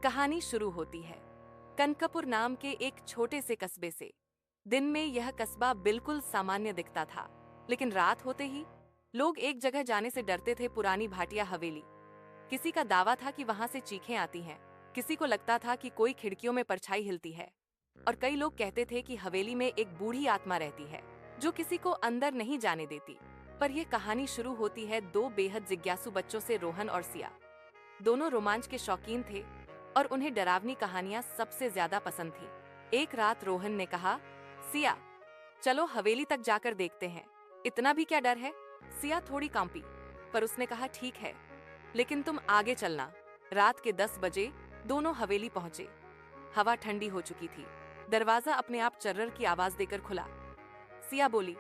कहानी शुरू होती है कनकपुर नाम के एक छोटे से कस्बे से। दिन में यह कस्बा बिल्कुल सामान्य दिखता था, लेकिन रात होते ही लोग एक जगह जाने से डरते थे, पुरानी भाटिया हवेली। किसी का दावा था कि वहां से चीखें आती हैं, किसी को लगता था कि कोई खिड़कियों में परछाई हिलती है, और कई लोग कहते थे कि हवेली में एक बूढ़ी आत्मा रहती है जो किसी को अंदर नहीं जाने देती। पर यह कहानी शुरू होती है दो बेहद जिज्ञासु बच्चों से, रोहन और सिया। दोनों रोमांच के शौकीन थे और उन्हें डरावनी कहानियां सबसे ज्यादा पसंद थी। एक रात रोहन ने कहा, सिया चलो हवेली तक जाकर देखते हैं। इतना भी क्या डर है? सिया थोड़ी कांपी, पर उसने कहा, ठीक है, लेकिन तुम आगे चलना। रात के 10 बजे दोनों हवेली पहुंचे। हवा ठंडी हो चुकी थी। दरवाजा अपने आप चर्रर की आवाज देकर खुला। सिया बोली,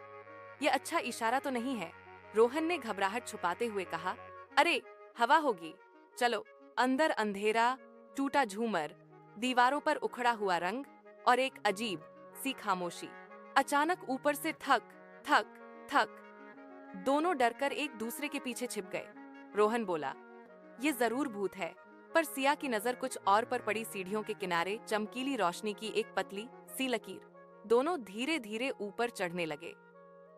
यह अच्छा इशारा तो नहीं है? रोहन ने घबराहट छुपाते हुए कहा, अरे हवा होगी, चलो। अंदर अंधेरा, टूटा झूमर, दीवारों पर उखड़ा हुआ रंग और एक अजीब सी खामोशी। अचानक ऊपर से ठक ठक ठक। दोनों डरकर एक दूसरे के पीछे छिप गए। रोहन बोला, ये जरूर भूत है। पर सिया की नजर कुछ और पर पड़ी। सीढ़ियों के किनारे चमकीली रोशनी की एक पतली सी लकीर। दोनों धीरे धीरे ऊपर चढ़ने लगे।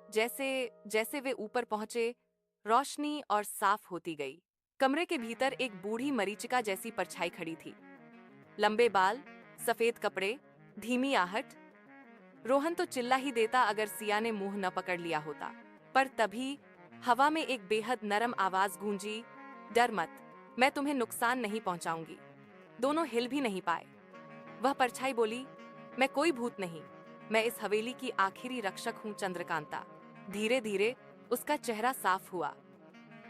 जैसे जैसे वे ऊपर पहुंचे, रोशनी और साफ होती गई। कमरे के भीतर एक बूढ़ी मरीचिका जैसी परछाई खड़ी थी। लंबे बाल, सफेद कपड़े, धीमी आहट। रोहन तो चिल्ला ही देता अगर सिया ने मुंह न पकड़ लिया होता। पर तभी हवा में एक बेहद नरम आवाज गूंजी, डर मत, मैं तुम्हें नुकसान नहीं पहुंचाऊंगी। दोनों हिल भी नहीं पाए। वह परछाई बोली, मैं कोई भूत नहीं, मैं इस हवेली की आखिरी रक्षक हूं, चंद्रकांता। धीरे धीरे उसका चेहरा साफ हुआ।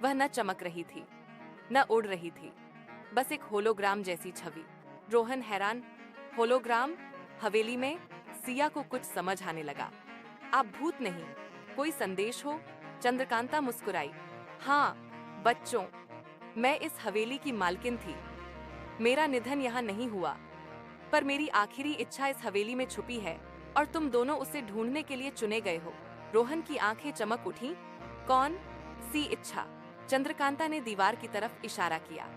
वह न चमक रही थी, न उड़ रही थी, बस एक होलोग्राम जैसी छवि। रोहन हैरान, होलोग्राम हवेली में? सिया को कुछ समझ आने लगा। आप भूत नहीं, कोई संदेश हो? चंद्रकांता मुस्कुराई, हाँ बच्चों, मैं इस हवेली की मालकिन थी। मेरा निधन यहाँ नहीं हुआ, पर मेरी आखिरी इच्छा इस हवेली में छुपी है और तुम दोनों उसे ढूंढने के लिए चुने गए हो। रोहन की आंखें चमक उठी। कौन सी इच्छा? चंद्रकांता ने दीवार की तरफ इशारा किया।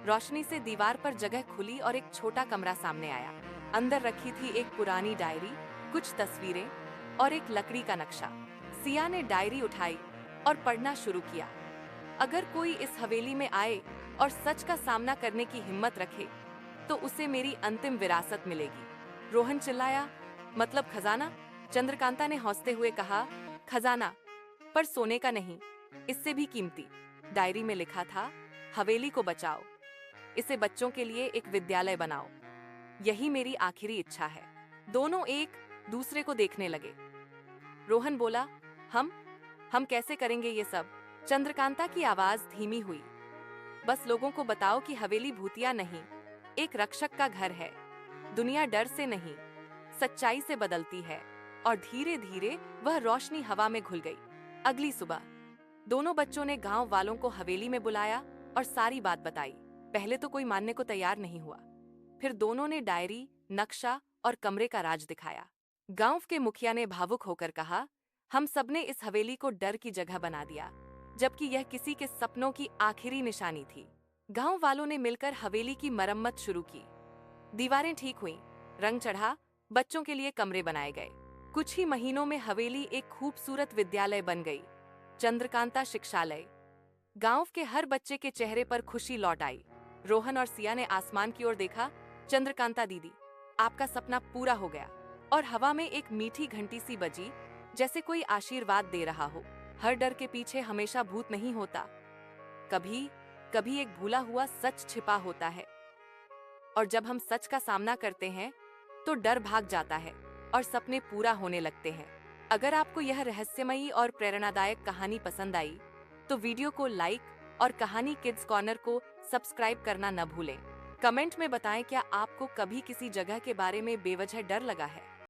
रोशनी से दीवार पर जगह खुली और एक छोटा कमरा सामने आया। अंदर रखी थी एक पुरानी डायरी, कुछ तस्वीरें और एक लकड़ी का नक्शा। सिया ने डायरी उठाई और पढ़ना शुरू किया। अगर कोई इस हवेली में आए और सच का सामना करने की हिम्मत रखे तो उसे मेरी अंतिम विरासत मिलेगी। रोहन चिल्लाया, मतलब खजाना? चंद्रकांता ने हंसते हुए कहा, खजाना, पर सोने का नहीं, इससे भी कीमती। डायरी में लिखा था, हवेली को बचाओ, इसे बच्चों के लिए एक विद्यालय बनाओ, यही मेरी आखिरी इच्छा है। दोनों एक दूसरे को देखने लगे। रोहन बोला, हम कैसे करेंगे ये सब? चंद्रकांता की आवाज धीमी हुई, बस लोगों को बताओ कि हवेली भूतिया नहीं, एक रक्षक का घर है। दुनिया डर से नहीं, सच्चाई से बदलती है। और धीरे धीरे वह रोशनी हवा में घुल गई। अगली सुबह दोनों बच्चों ने गांव वालों को हवेली में बुलाया और सारी बात बताई। पहले तो कोई मानने को तैयार नहीं हुआ। फिर दोनों ने डायरी, नक्शा और कमरे का राज दिखाया। गांव के मुखिया ने भावुक होकर कहा, हम सबने इस हवेली को डर की जगह बना दिया, जबकि यह किसी के सपनों की आखिरी निशानी थी। गांव वालों ने मिलकर हवेली की मरम्मत शुरू की। दीवारें ठीक हुईं, रंग चढ़ा, बच्चों के लिए कमरे बनाए गए। कुछ ही महीनों में हवेली एक खूबसूरत विद्यालय बन गई, चंद्रकांता शिक्षालय। गांव के हर बच्चे के चेहरे पर खुशी लौट आई। रोहन और सिया ने आसमान की ओर देखा। चंद्रकांता दीदी, आपका सपना पूरा हो गया। और हवा में एक मीठी घंटी सी बजी, जैसे कोई आशीर्वाद दे रहा हो। हर डर के पीछे हमेशा भूत नहीं होता, कभी कभी एक भूला हुआ सच छिपा होता है। और जब हम सच का सामना करते हैं तो डर भाग जाता है और सपने पूरा होने लगते हैं। अगर आपको यह रहस्यमयी और प्रेरणादायक कहानी पसंद आई तो वीडियो को लाइक और कहानी किड्स कॉर्नर को सब्सक्राइब करना न भूलें। कमेंट में बताएं, क्या आपको कभी किसी जगह के बारे में बेवजह डर लगा है?